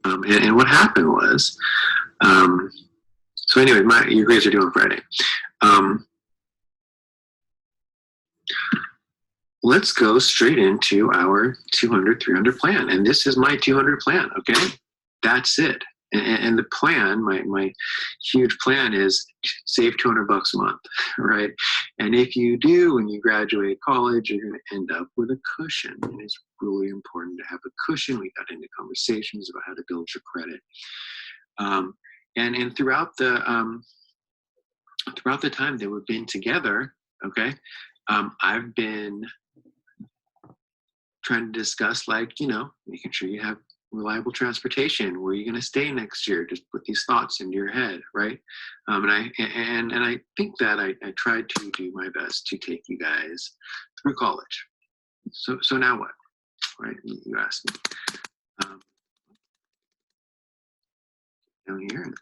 And what happened was, so anyway, your grades are due on Friday. Let's go straight into our 200, 300 plan. And this is my 200 plan, okay? That's it. And the plan, my huge plan is save 200 bucks a month, right? And if you do, when you graduate college, you're going to end up with a cushion. And it's really important to have a cushion. We got into conversations about how to build your credit. And throughout the time that we've been together, okay, I've been trying to discuss, like, you know, making sure you have reliable transportation. Where are you going to stay next year? Just put these thoughts into your head, right? And I think that I tried to do my best to take you guys through college. So now what, right? You asked me. Down here, and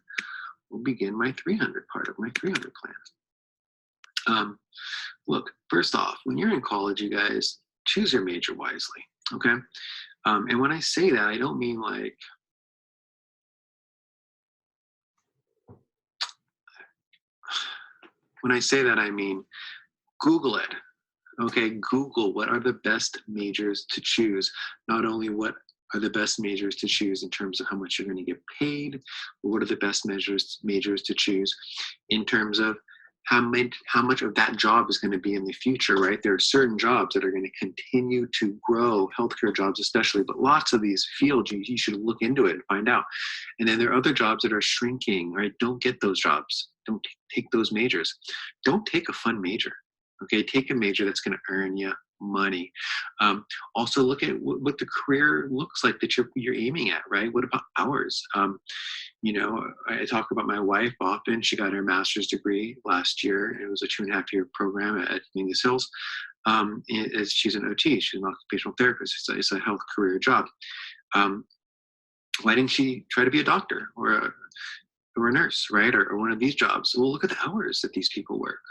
we'll begin my 300 part of my 300 plan. Look, first off, when you're in college, you guys choose your major wisely, okay? And when I say that, I don't mean like, when I say that, I mean Google it, okay? Google what are the best majors to choose, not only what are the best majors to choose in terms of how much you're going to get paid, but what are the best majors to choose in terms of how much of that job is going to be in the future, right? There are certain jobs that are going to continue to grow, healthcare jobs especially, but lots of these fields, you should look into it and find out. And then there are other jobs that are shrinking, right? Don't get those jobs. Don't take those majors. Don't take a fun major, okay? Take a major that's going to earn you money. Also look at what the career looks like that you're aiming at, right? What about hours? You know, I talk about my wife often. She got her master's degree last year. It was a 2.5-year program at Mingus Hills. She's an OT. She's an occupational therapist. It's a health career job. Why didn't she try to be a doctor or a nurse, right? Or one of these jobs? Well, look at the hours that these people work.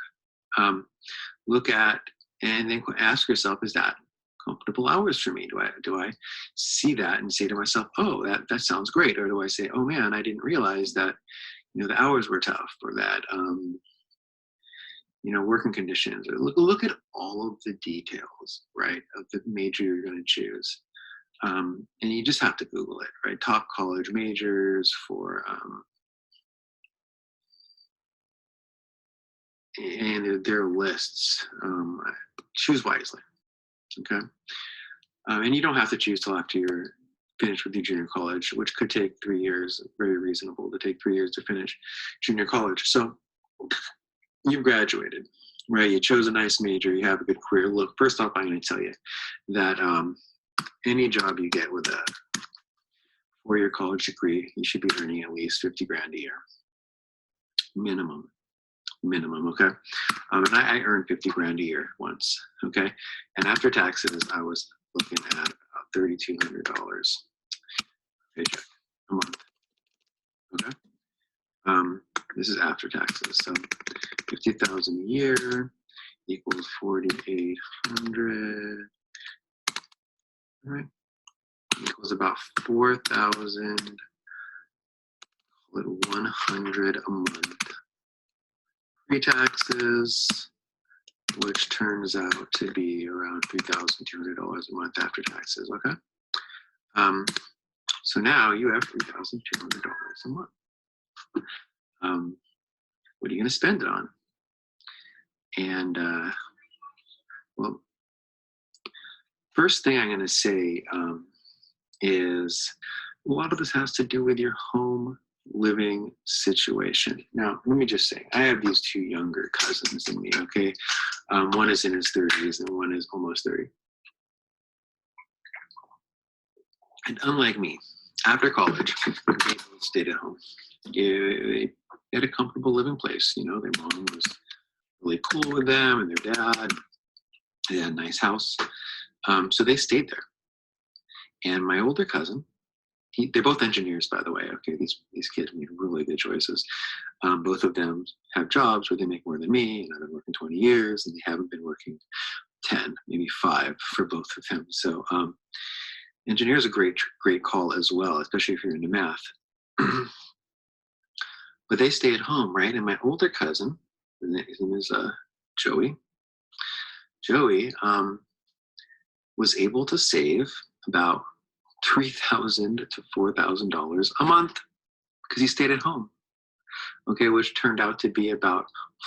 Look at, and then ask yourself, is that comfortable hours for me? Do I see that and say to myself, oh, that sounds great? Or do I say, oh man, I didn't realize that, you know, the hours were tough, or that, you know, working conditions? Or look at all of the details, right, of the major you're going to choose. And you just have to Google it, right? Top college majors for, and there are lists. Choose wisely, okay? And you don't have to choose till after you're finished with your junior college, which could take 3 years. Very reasonable to take 3 years to finish junior college. So you've graduated, right? You chose a nice major. You have a good career. Look, first off, I'm going to tell you that any job you get with a 4-year college degree, you should be earning at least 50 grand a year, minimum, okay? And I earned 50 grand a year once, okay? And after taxes, I was looking at about $3,200 paycheck a month, okay? This is after taxes, so 50,000 a year equals 4,800, all right? Equals about 4,100 a month pre-taxes, which turns out to be around $3,200 a month after taxes, okay? So now you have $3,200 a month. What are you going to spend it on? And, well, first thing I'm going to say is a lot of this has to do with your home living situation. Now, let me just say, I have these 2 younger cousins than me, okay? One is in his 30s and one is almost 30. And unlike me, after college, they both stayed at home. They had a comfortable living place. You know, their mom was really cool with them, and their dad, they had a nice house. So they stayed there. And my older cousin, they're both engineers, by the way. Okay, these kids made really good choices. Both of them have jobs where they make more than me, and I've been working 20 years, and they haven't been working 10, maybe 5 for both of them. So Engineer is a great call as well, especially if you're into math. But they stay at home, right? And my older cousin, his name is Joey. Joey was able to save about $3,000 to $4,000 a month because he stayed at home. Okay, which turned out to be about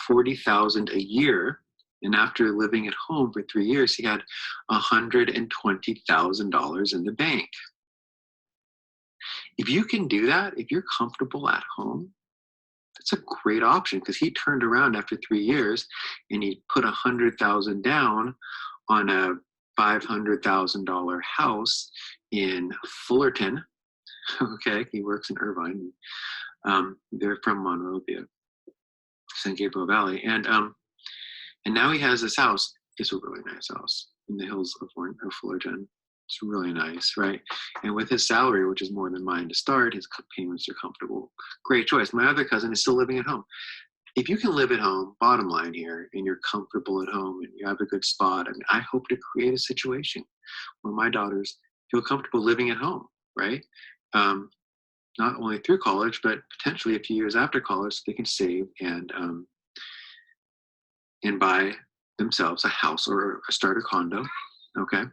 $40,000 a year. And after living at home for 3 years, he had $120,000 in the bank. If you can do that, if you're comfortable at home, that's a great option because he turned around after 3 years and he put $100,000 down on a $500,000 house in Fullerton. Okay, he works in Irvine. They're from Monrovia, San Gabriel Valley, and now he has this house. It's a really nice house in the hills of Fullerton. It's really nice, right? And with his salary, which is more than mine to start, his payments are comfortable. Great choice. My other cousin is still living at home. If you can live at home, bottom line here, and you're comfortable at home and you have a good spot, I mean, I hope to create a situation where my daughters feel comfortable living at home, right? Not only through college, but potentially a few years after college, they can save and buy themselves a house or start a condo. Okay,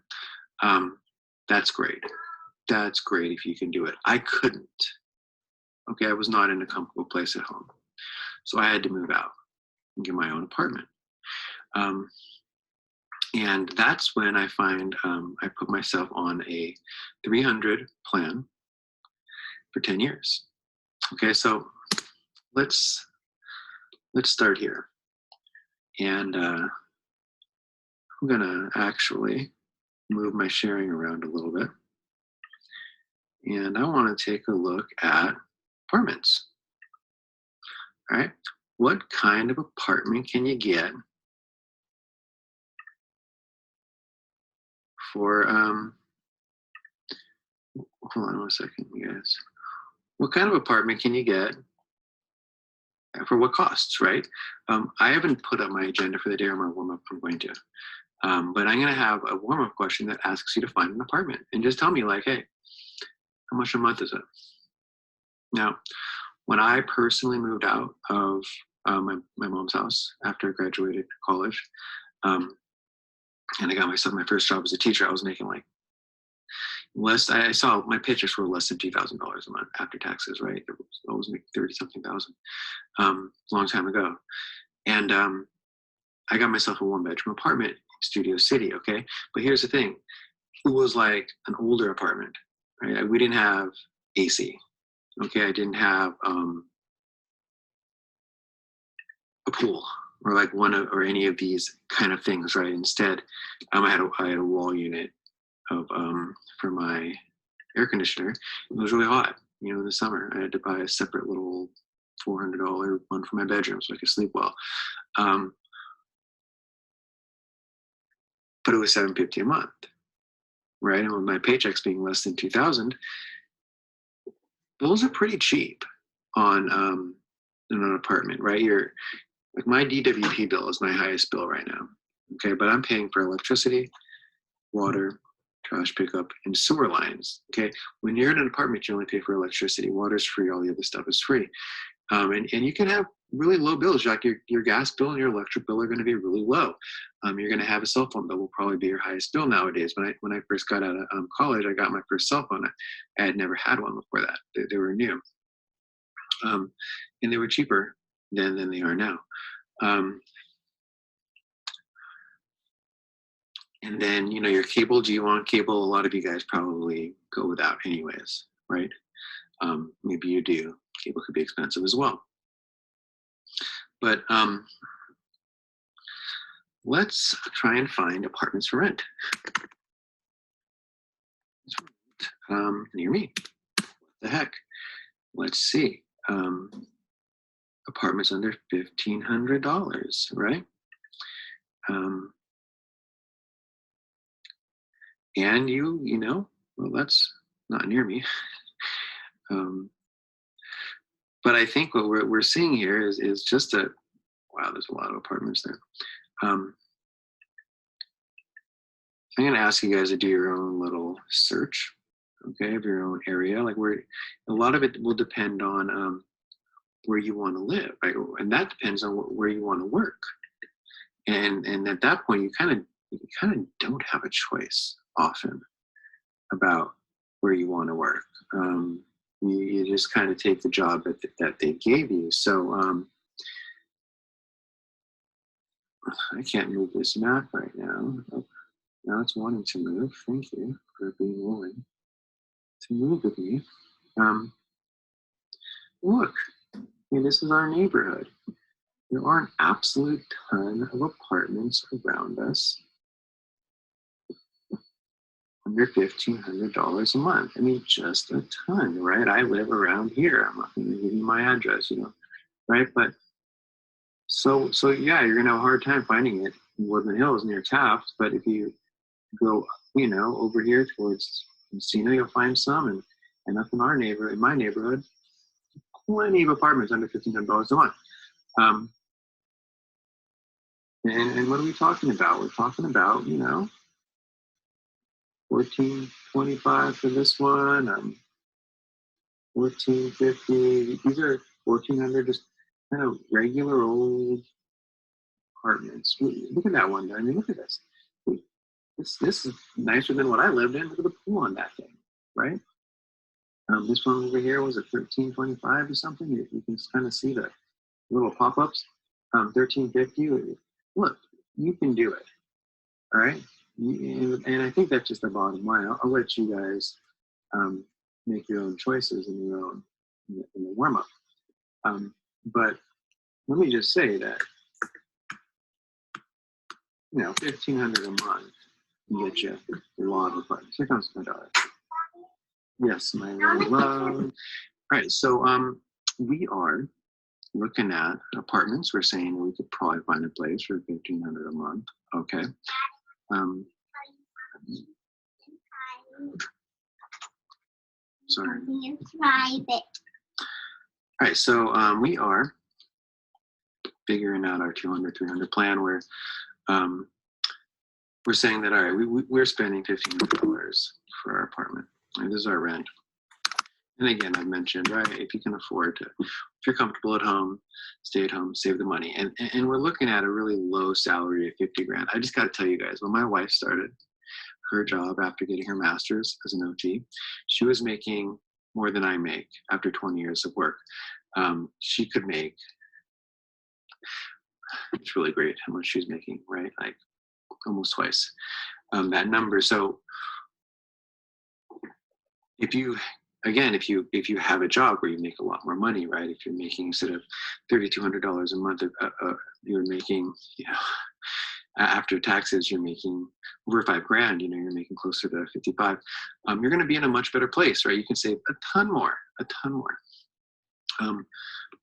that's great. That's great if you can do it. I couldn't. Okay, I was not in a comfortable place at home, so I had to move out and get my own apartment. And that's when I find I put myself on a 300 plan for 10 years. Okay, so let's start here. And I'm gonna actually move my sharing around a little bit. And I want to take a look at apartments. All right, what kind of apartment can you get for hold on one second, you guys. What kind of apartment can you get for what costs, right? I haven't put up my agenda for the day or my warm-up. I'm going to. But I'm going to have a warm-up question that asks you to find an apartment and just tell me, like, hey, how much a month is it? Now, when I personally moved out of my mom's house after I graduated college, and I got myself my first job as a teacher, I was making like I saw my paychecks were less than $2,000 a month after taxes, right? I was making 30 something thousand, a long time ago. And I got myself a 1-bedroom apartment in Studio City, okay? But here's the thing. It was like an older apartment, right? We didn't have AC, okay? I didn't have a pool or like or any of these kind of things, right? Instead, I had a wall unit of for my air conditioner. It was really hot, in the summer. I had to buy a separate little $400 one for my bedroom so I could sleep well. But it was $750 a month, right? And with my paychecks being less than $2,000, those are pretty cheap on an apartment, right? Like my DWP bill is my highest bill right now, okay? But I'm paying for electricity, water, trash pickup, and sewer lines, okay? When you're in an apartment, you only pay for electricity. Water's free, all the other stuff is free. And you can have really low bills, like your gas bill and your electric bill are going to be really low. You're going to have a cell phone bill will probably be your highest bill nowadays. When I first got out of college, I got my first cell phone. I had never had one before that. They were new. And they were cheaper than they are now. And then, your cable, do you want cable? A lot of you guys probably go without anyways, right? Maybe you do. Cable could be expensive as well. But let's try and find apartments for rent. Near me. What the heck? Let's see. Apartments under $1,500, right? And well, that's not near me. But I think what we're seeing here is just wow, there's a lot of apartments there. I'm going to ask you guys to do your own little search, okay, of your own area. Like where a lot of it will depend on where you want to live, right? And that depends on where you want to work. And at that point, you kind of don't have a choice often about where you want to work. You just kind of take the job that they gave you. So I can't move this map right now. Oh, now it's wanting to move. Thank you for being willing to move with me. Look, I mean, this is our neighborhood. There are an absolute ton of apartments around us under $1,500 a month. I mean, just a ton, right? I live around here. I'm not going to give you my address, right? But so yeah, you're going to have a hard time finding it in Woodland Hills near Taft. But if you go, over here towards Encino, you'll find some, and up in my neighborhood, plenty of apartments under $1,500 a month. And what are we talking about? We're talking about, $1,425 for this one, $1,450. These are $1,400, just kind of regular old apartments. Look at that one. I mean, look at this. This is nicer than what I lived in. Look at the pool on that thing, right? This one over here was at $1,325 or something. You can kind of see the little pop-ups. $1,350. Look, you can do it. All right. And I think that's just the bottom line. I'll let you guys make your own choices in the warm-up. But let me just say that, $1,500 a month can get you a lot of apartments. Here comes my daughter. Yes, my little love. All right, so we are looking at apartments. We're saying we could probably find a place for $1,500 a month. Okay. Sorry. Private. All right, so we are figuring out our 200-300 plan where we're saying that, all right, we're spending $1,500 for our apartment. And this is our rent. And again, I've mentioned, right, if you can afford to, if you're comfortable at home, stay at home, save the money. And we're looking at a really low salary of 50 grand. I just got to tell you guys, when my wife started her job after getting her master's as an OT, she was making more than I make after 20 years of work. She could make, it's really great how much she's making, right? Like almost twice that number. So if you have a job where you make a lot more money, right? If you're making, instead of $3,200 a month, you're making, after taxes, you're making over $5 grand, you're making closer to 55. You're going to be in a much better place, right? You can save a ton more.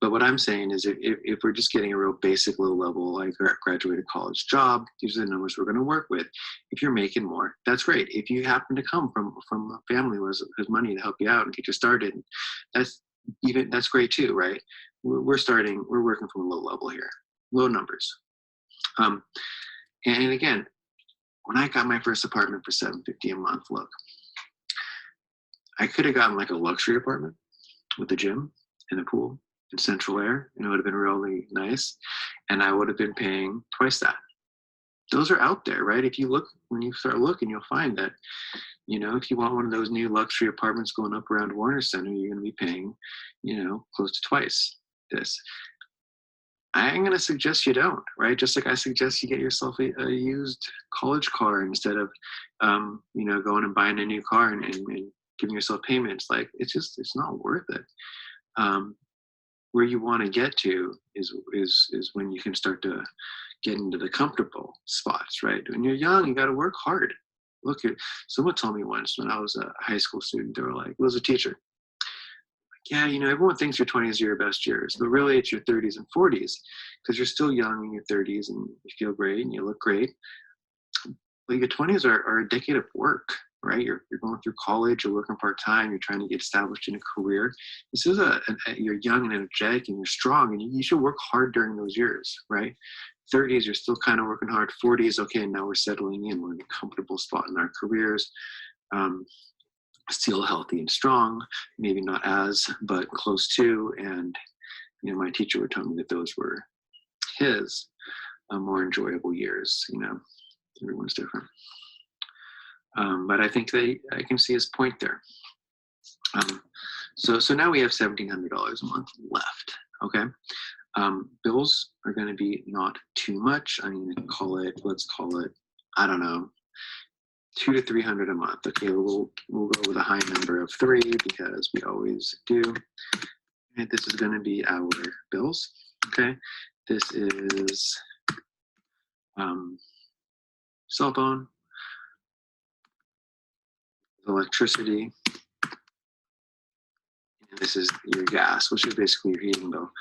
But what I'm saying is if we're just getting a real basic low level, like a graduated college job, these are the numbers we're going to work with. If you're making more, that's great. If you happen to come from a family who has money to help you out and get you started, that's great too, right? We're working from a low level here, low numbers. And again, when I got my first apartment for $750 a month, look, I could have gotten like a luxury apartment with a gym and a pool and central air, and it would have been really nice. And I would have been paying twice that. Those are out there, right? When you start looking, you'll find that, if you want one of those new luxury apartments going up around Warner Center, you're going to be paying, close to twice this. I'm going to suggest you don't, right? Just like I suggest you get yourself a used college car instead of, going and buying a new car and giving yourself payments. Like, it's not worth it. Where you want to get to is when you can start to get into the comfortable spots, right? When you're young, you got to work hard. Look, someone told me once when I was a high school student, they were like, was a teacher. Yeah, everyone thinks your 20s are your best years, but really it's your 30s and 40s because you're still young in your 30s and you feel great and you look great. But your 20s are a decade of work, right? You're going through college, you're working part-time, you're trying to get established in a career. This is you're young and energetic and you're strong and you should work hard during those years, right? 30s, you're still kind of working hard. 40s, okay, now we're settling in. We're in a comfortable spot in our careers. Still healthy and strong, maybe not as, but close to. And, you know, my teacher would tell me that those were his more enjoyable years. You know, everyone's different. But I think I can see his point there. So now we have $1,700 a month left. Okay. Bills are going to be not too much. I'm going to let's call it, I don't know, $200 to $300 a month. Okay, we'll go with a high number of 3 because we always do. And this is going to be our bills. Okay, this is cell phone, electricity, and this is your gas, which is basically your heating bill.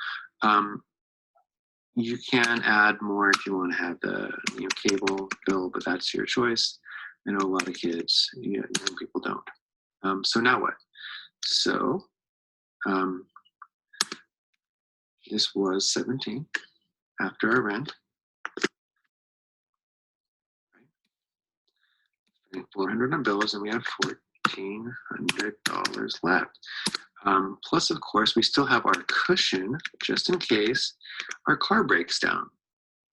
You can add more if you want to have the cable bill, but that's your choice. I know a lot of kids, young people don't. So now what? So this was 17 after our rent. Right? 400 on bills, and we have $1,400 left. Plus, of course, we still have our cushion just in case our car breaks down.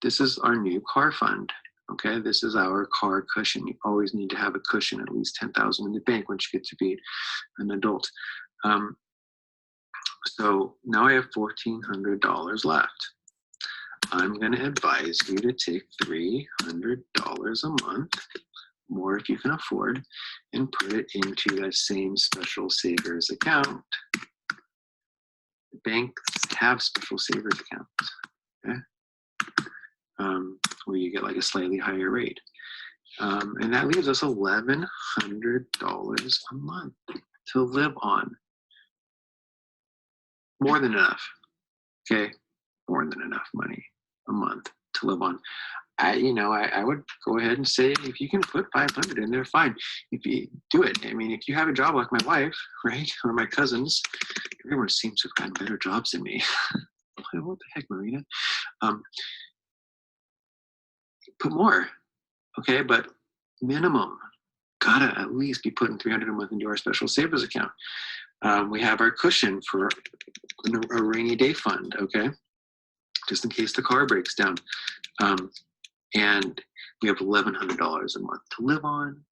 This is our new car fund. Okay, this is our car cushion. You always need to have a cushion, at least $10,000 in the bank once you get to be an adult. So now I have $1,400 left. I'm going to advise you to take $300 a month, more if you can afford, and put it into that same special savers account. Banks have special savers accounts, okay? Where you get like a slightly higher rate. And that leaves us $1,100 a month to live on. More than enough, okay? More than enough money a month to live on. I would go ahead and say if you can put 500 in there, fine. If you do it, I mean, if you have a job like my wife, right, or my cousins, everyone seems to have gotten better jobs than me. What the heck, Marina? Put more, okay, but minimum, gotta at least be putting $300 a month into our special savers account. We have our cushion for a rainy day fund, okay, just in case the car breaks down. And we have $1,100 a month to live on.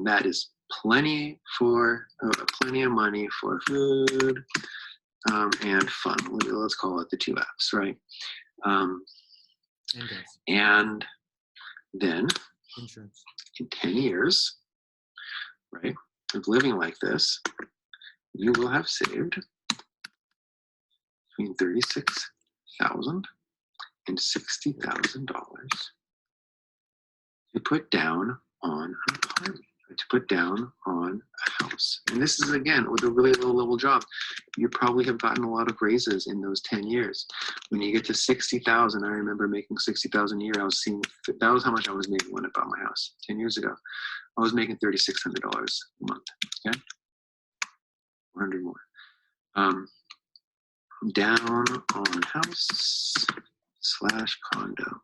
That is plenty of money for food and fun. Let's call it the 2 F's, right? And then insurance. In 10 years, right, of living like this, you will have saved between $36,000 and $60,000 to put down on an apartment, to put down on a house. And this is, again, with a really low-level job. You probably have gotten a lot of raises in those 10 years. When you get to $60,000, I remember making $60,000 a year. That was how much I was making when I bought my house 10 years ago. I was making $3,600 a month, okay? 400 more. Down on house / condo.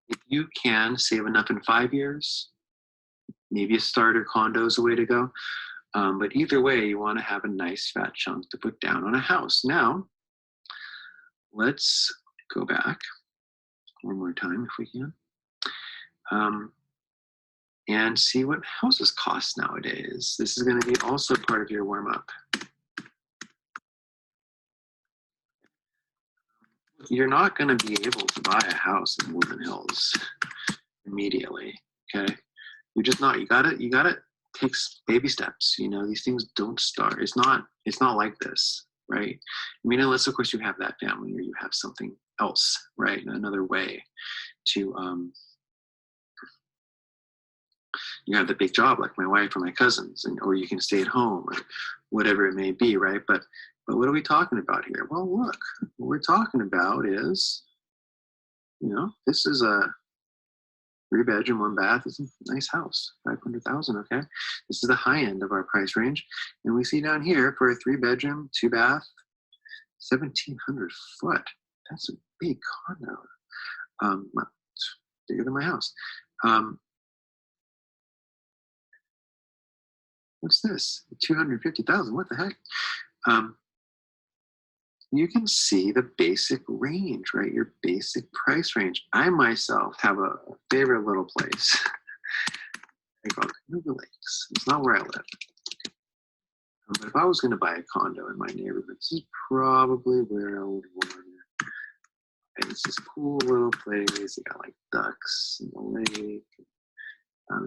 If you can save enough in 5 years, maybe a starter condo is the way to go. But either way, you want to have a nice fat chunk to put down on a house. Now, let's go back one more time if we can. And see what houses cost nowadays. This is going to be also part of your warm-up. You're not going to be able to buy a house in Woodland Hills immediately, okay? You're just not. You gotta take baby steps. You know, these things don't start. It's not like this, right? I mean, unless of course you have that family or you have something else, right? Another way to you have the big job like my wife or my cousins, or you can stay at home or whatever it may be, right? But what are we talking about here? Well, look, what we're talking about is, this is a 3-bedroom, 1 bath. It's a nice house, $500,000. Okay, this is the high end of our price range, and we see down here for a 3-bedroom, 2 bath, 1,700 foot. That's a big condo. It's bigger than my house. Um, what's this? 250,000. What the heck? Um, you can see the basic range, right? Your basic price range. I myself have a favorite little place. Called Canoga Lakes. It's not where I live. But if I was going to buy a condo in my neighborhood, this is probably where I would want it. And it's this cool little place. You got like ducks in the lake.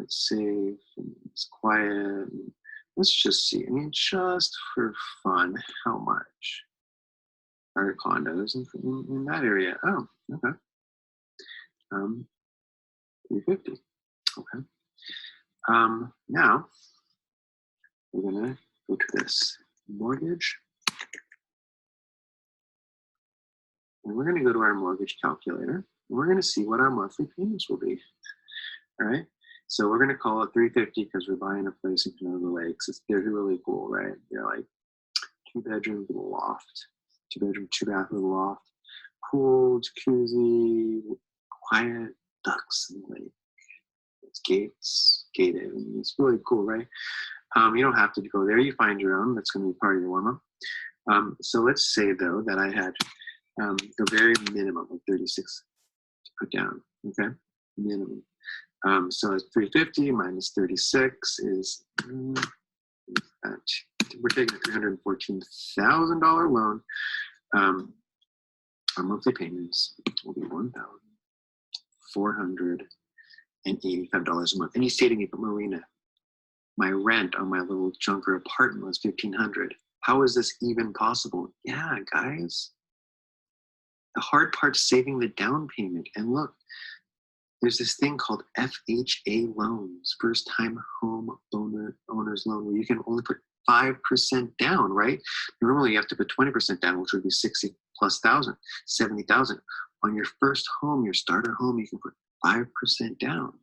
It's safe and it's quiet. And let's just see. I mean, just for fun, how much are condos in that area? Oh, okay. 350. Okay. Now we're gonna go to this mortgage. And we're going to go to our mortgage calculator, and we're going to see what our monthly payments will be. All right. So we're going to call it 350 because we're buying a place in Canoga Lakes. They're really cool, right? They're like 2 bedrooms with a loft, 2 bedroom, 2 bath with a loft, pool, jacuzzi, quiet, ducks in the lake. It's gated. And it's really cool, right? You don't have to go there. You find your own. That's going to be part of your warm up. So let's say though that I had the very minimum of 36 to put down, okay? Minimum. So it's 350 minus 36 is, we're taking a $314,000 loan. Our monthly payments will be $1,485 a month. And you say to me, but Marina, my rent on my little junker apartment was $1,500. How is this even possible? Yeah, guys. The hard part's saving the down payment. And look, there's this thing called FHA loans, first time home owner's loan, where you can only put 5% down, right? Normally you have to put 20% down, which would be 60 plus thousand, 70,000. On your first home, your starter home, you can put 5% down,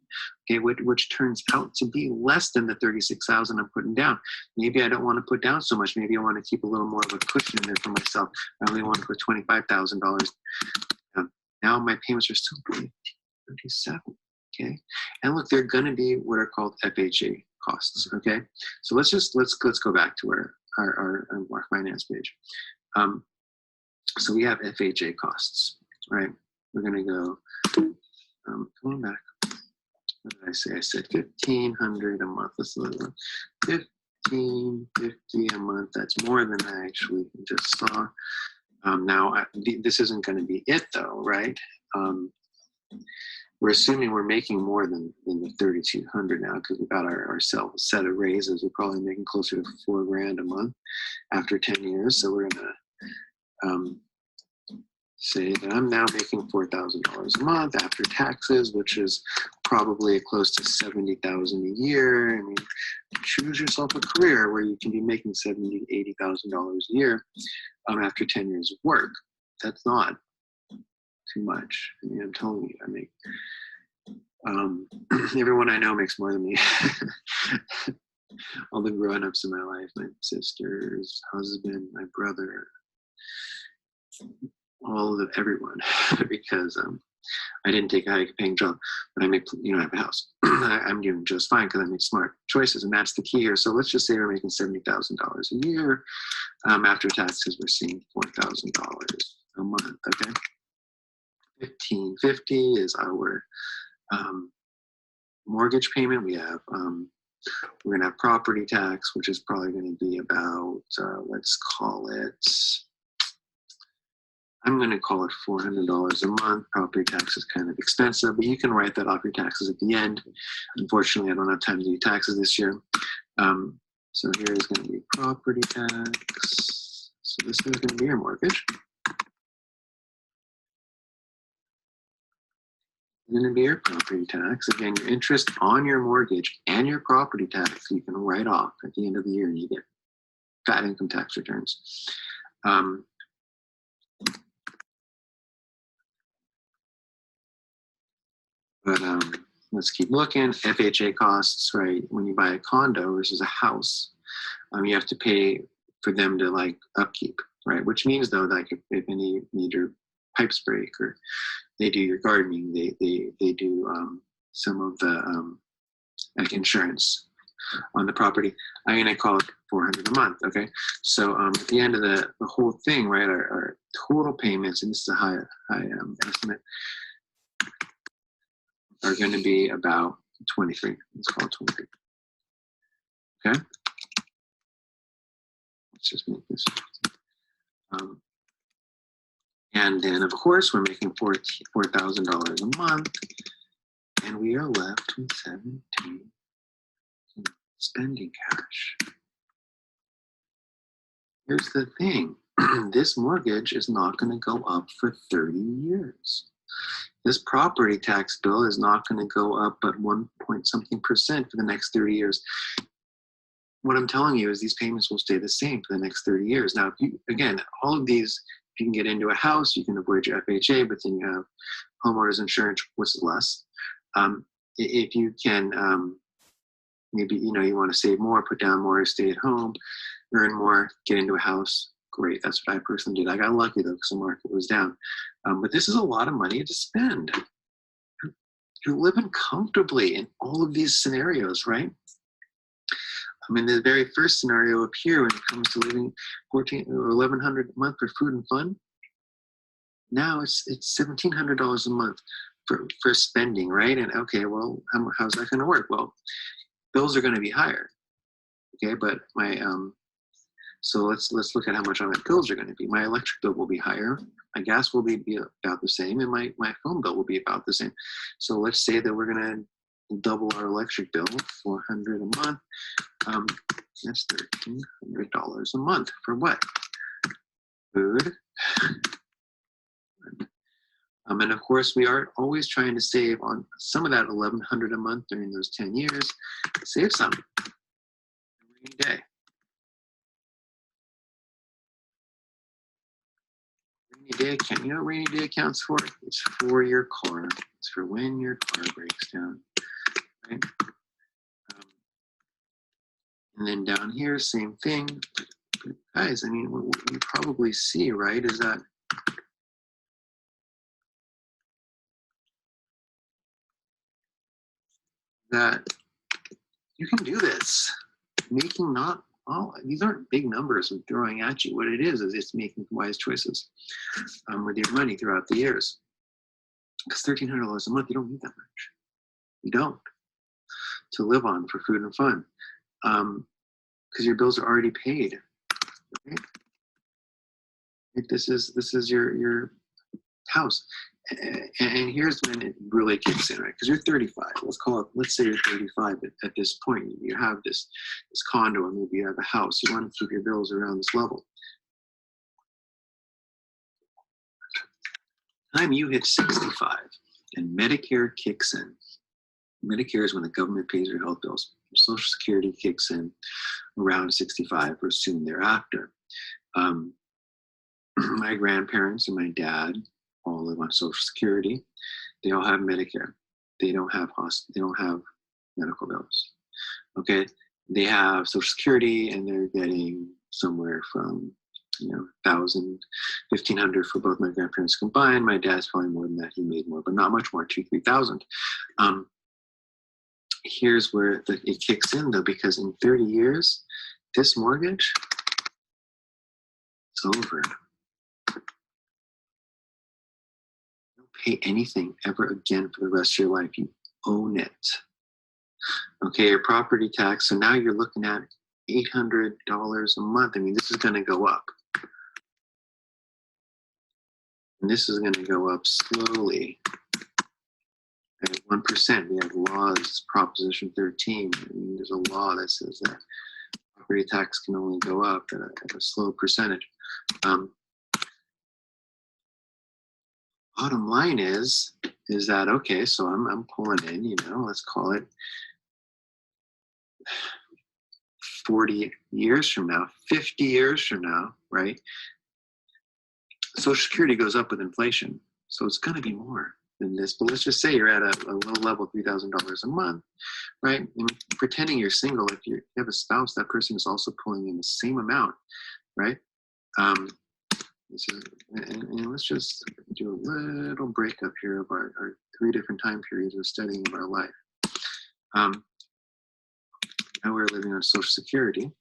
okay, which turns out to be less than the 36,000 I'm putting down. Maybe I don't want to put down so much. Maybe I want to keep a little more of a cushion in there for myself. I only want to put $25,000 down. Now my payments are still pretty 37, okay? And look, they're going to be what are called FHA costs, okay? So let's go back to our finance page. So we have FHA costs, right? We're going to go. Come on back. What did I say? I said $1,500 a month. Let's look. $1,550 a month. That's more than I actually just saw. Now, this isn't going to be it, though, right? We're assuming we're making more than the $3,200 now because we got ourselves a set of raises. We're probably making closer to $4,000 a month after 10 years. So we're going to say that I'm now making $4,000 a month after taxes, which is probably close to $70,000 a year. I mean, choose yourself a career where you can be making $70,000 to $80,000 a year after 10 years of work. That's not too much. I mean, I'm telling you, I make everyone I know makes more than me. All the grown-ups in my life, my sisters, husband, my brother, everyone, because I didn't take a high-paying job, but I make, I have a house. I'm doing just fine because I make smart choices, and that's the key here. So let's just say we're making $70,000 a year. After taxes, we're seeing $4,000 a month. Okay, $1,550 is our mortgage payment. We have we're gonna have property tax, which is probably going to be about let's call it. I'm going to call it $400 a month. Property tax is kind of expensive, but you can write that off your taxes at the end. Unfortunately, I don't have time to do taxes this year. So here is going to be property tax. So this is going to be your mortgage. Going to be your property tax. Again, your interest on your mortgage and your property tax you can write off at the end of the year, and you get fat income tax returns. But let's keep looking. FHA costs, right? When you buy a condo versus a house, you have to pay for them to like upkeep, right? Which means though, like if any major pipes break, or they do your gardening, they do some of the like insurance on the property, I'm going to call it $400 a month. Okay, so at the end of the whole thing, right, our total payments, and this is a high estimate, are going to be about 23. Let's call it 23. Okay, let's just make this. And then, of course, we're making $4,000 a month, and we are left with 17 spending cash. Here's the thing. This mortgage is not going to go up for 30 years. This property tax bill is not going to go up but 1-point-something% for the next 30 years. What I'm telling you is these payments will stay the same for the next 30 years. Now, if you, again, all of these, if you can get into a house, you can avoid your FHA, but then you have homeowners insurance, which is less. If you can, maybe, you know, you want to save more, put down more, stay at home, earn more, get into a house, great. That's what I personally did. I got lucky though, because the market was down. But this is a lot of money to spend. You're living comfortably in all of these scenarios, right? I mean, the very first scenario up here, when it comes to living $1,400 or $1,100 a month for food and fun, now it's $1,700 a month for spending, right? And okay, well, how's that going to work? Well, bills are going to be higher. Okay, but my so let's look at how much my bills are going to be. My electric bill will be higher. My gas will be about the same, and my phone bill will be about the same. So let's say that we're going to double our electric bill, $400 a month. That's $1,300 a month for what? Food. And of course, we are always trying to save on some of that $1,100 a month during those 10 years. Save some. Rainy day. Rainy day account. You know what rainy day accounts for? It's for your car. It's for when your car breaks down. Right? And then down here, same thing. But guys, I mean, what you probably see, right, is that you can do this. Making not all, these aren't big numbers I'm throwing at you. What it is it's making wise choices with your money throughout the years. Because $1,300 a month, you don't need that much. You don't. To live on for food and fun. Because your bills are already paid. Right? This is your house. And here's when it really kicks in, right? Because you're 35. Let's say you're 35 at this point. You have this condo, or maybe you have a house. You want to keep your bills around this level. Time you hit 65 and Medicare kicks in. Medicare is when the government pays your health bills. Social Security kicks in around 65 or soon thereafter. My grandparents and my dad all live on Social Security. They all have Medicare. They don't have medical bills. Okay, they have Social Security, and they're getting somewhere from $1,000, $1,500 for both my grandparents combined. My dad's probably more than that. He made more, but not much more, $2,000, $3,000. Here's where it kicks in though, because in 30 years, this mortgage is over. Pay anything ever again for the rest of your life. You own it. Okay, your property tax. So now you're looking at $800 a month. I mean, this is going to go up. And this is going to go up slowly. At 1%, we have laws, Proposition 13. I mean, there's a law that says that property tax can only go up at a slow percentage. Bottom line is that, okay, so I'm pulling in, let's call it 40 years from now, 50 years from now, right? Social Security goes up with inflation, so it's going to be more than this. But let's just say you're at a low level, $3,000 a month, right? And pretending you're single, if you have a spouse, that person is also pulling in the same amount, right? This is, and let's just do a little breakup here of our 3 different time periods of studying of our life. Now we're living on Social Security,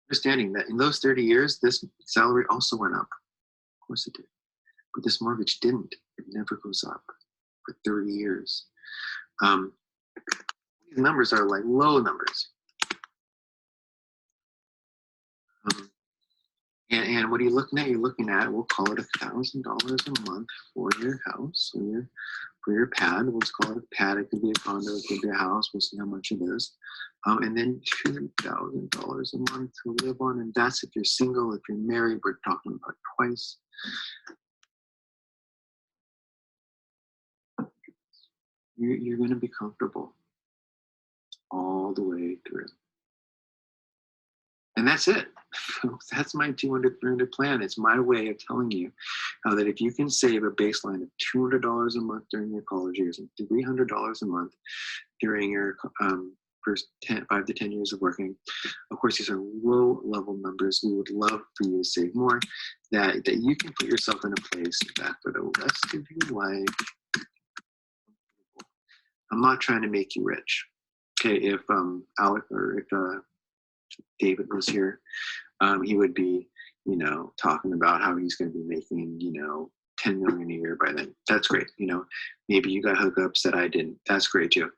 understanding that in those 30 years, this salary also went up. Of course it did. But this mortgage didn't. It never goes up for 30 years. These numbers are like low numbers. And what are you looking at? You're looking at, we'll call it $1,000 a month for your house, for your pad. We'll just call it a pad. It could be a condo, it could be a house. We'll see how much it is. And then $2,000 a month to live on. And that's if you're single. If you're married, we're talking about twice. You're going to be comfortable all the way through. And that's it. That's my 200, 300 plan. It's my way of telling you how that if you can save a baseline of $200 a month during your college years and $300 a month during your first 5 to 10 years of working. Of course, these are low level numbers. We would love for you to save more, that you can put yourself in a place that for the rest of your life, I'm not trying to make you rich. Okay, if Alec or if David was here, he would be, talking about how he's going to be making, 10 million a year by then. That's great. Maybe you got hookups that I didn't. That's great too.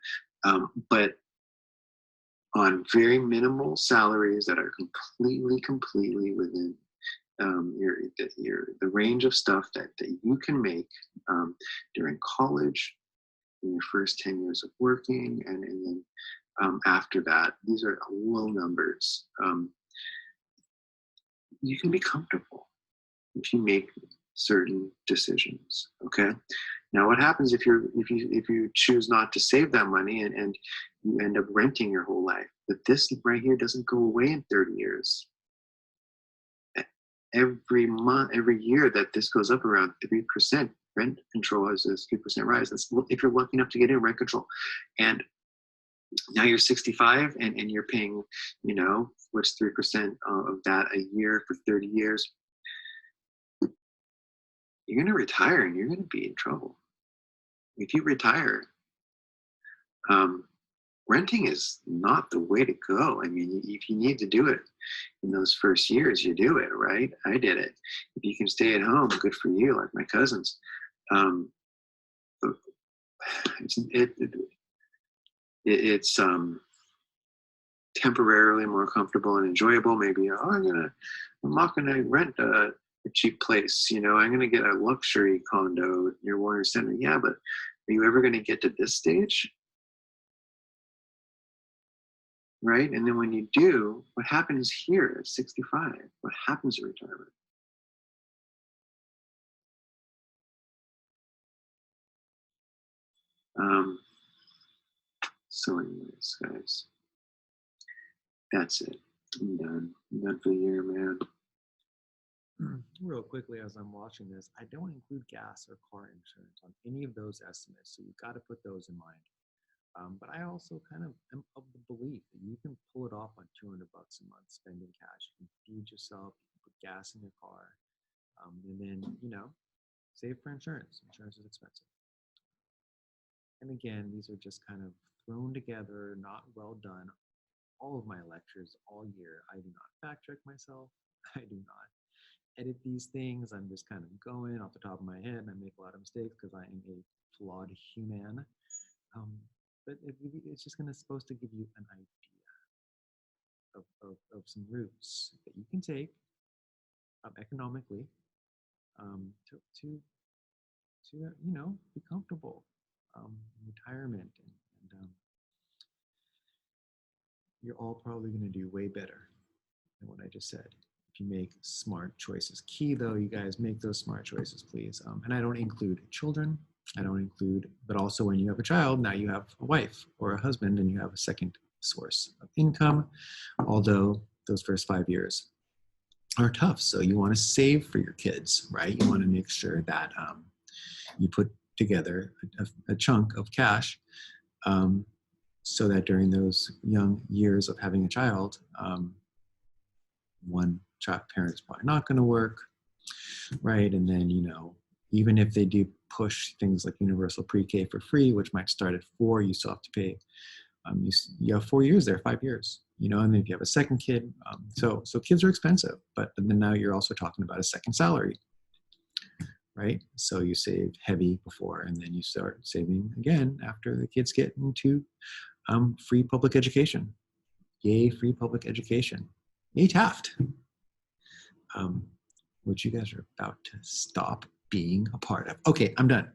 But on very minimal salaries that are completely within the range of stuff that you can make during college, in your first 10 years of working, and then after that, these are low numbers. You can be comfortable if you make certain decisions. Okay. Now, what happens if you choose not to save that money and you end up renting your whole life? But this right here doesn't go away in 30 years. Every month, every year that this goes up around 3%, rent control has this 3% rise. That's if you're lucky enough to get in rent control. And now you're 65 and you're paying, what's 3% of that a year for 30 years. You're going to retire and you're going to be in trouble. If you retire, renting is not the way to go. I mean, if you need to do it in those first years, you do it, right? I did it. If you can stay at home, good for you, like my cousins. It's temporarily more comfortable and enjoyable. Maybe, I'm not gonna rent a cheap place. I'm gonna get a luxury condo near Warner Center. Yeah, but are you ever gonna get to this stage? Right? And then when you do, what happens here at 65? What happens in retirement? So anyways, guys, that's it. I'm done. I'm done for the year, man. Real quickly, as I'm watching this, I don't include gas or car insurance on any of those estimates, so you've got to put those in mind. But I also kind of am of the belief that you can pull it off on $200 a month spending cash. You can feed yourself, you can put gas in your car, and then, save for insurance. Insurance is expensive. And again, these are just kind of thrown together, not well done. All of my lectures all year, I do not fact check myself. I do not edit these things. I'm just kind of going off the top of my head, and I make a lot of mistakes because I am a flawed human. But it's just supposed to give you an idea of some routes that you can take economically to be comfortable in retirement, and you're all probably going to do way better than what I just said if you make smart choices. Key though, you guys, make those smart choices, please. And I don't include children. But also when you have a child, now you have a wife or a husband and you have a second source of income, although those first 5 years are tough. So you want to save for your kids, right? You want to make sure that you put together a chunk of cash so that during those young years of having a child, one parent's probably not going to work. right? And then, even if they do push things like universal pre-K for free, which might start at 4, you still have to pay. You have 4 years there, 5 years, and then if you have a second kid, so kids are expensive, but then now you're also talking about a second salary, right? So you saved heavy before, and then you start saving again after the kids get into free public education. Yay, free public education. Yay, Taft. Which you guys are about to stop being a part of. Okay, I'm done.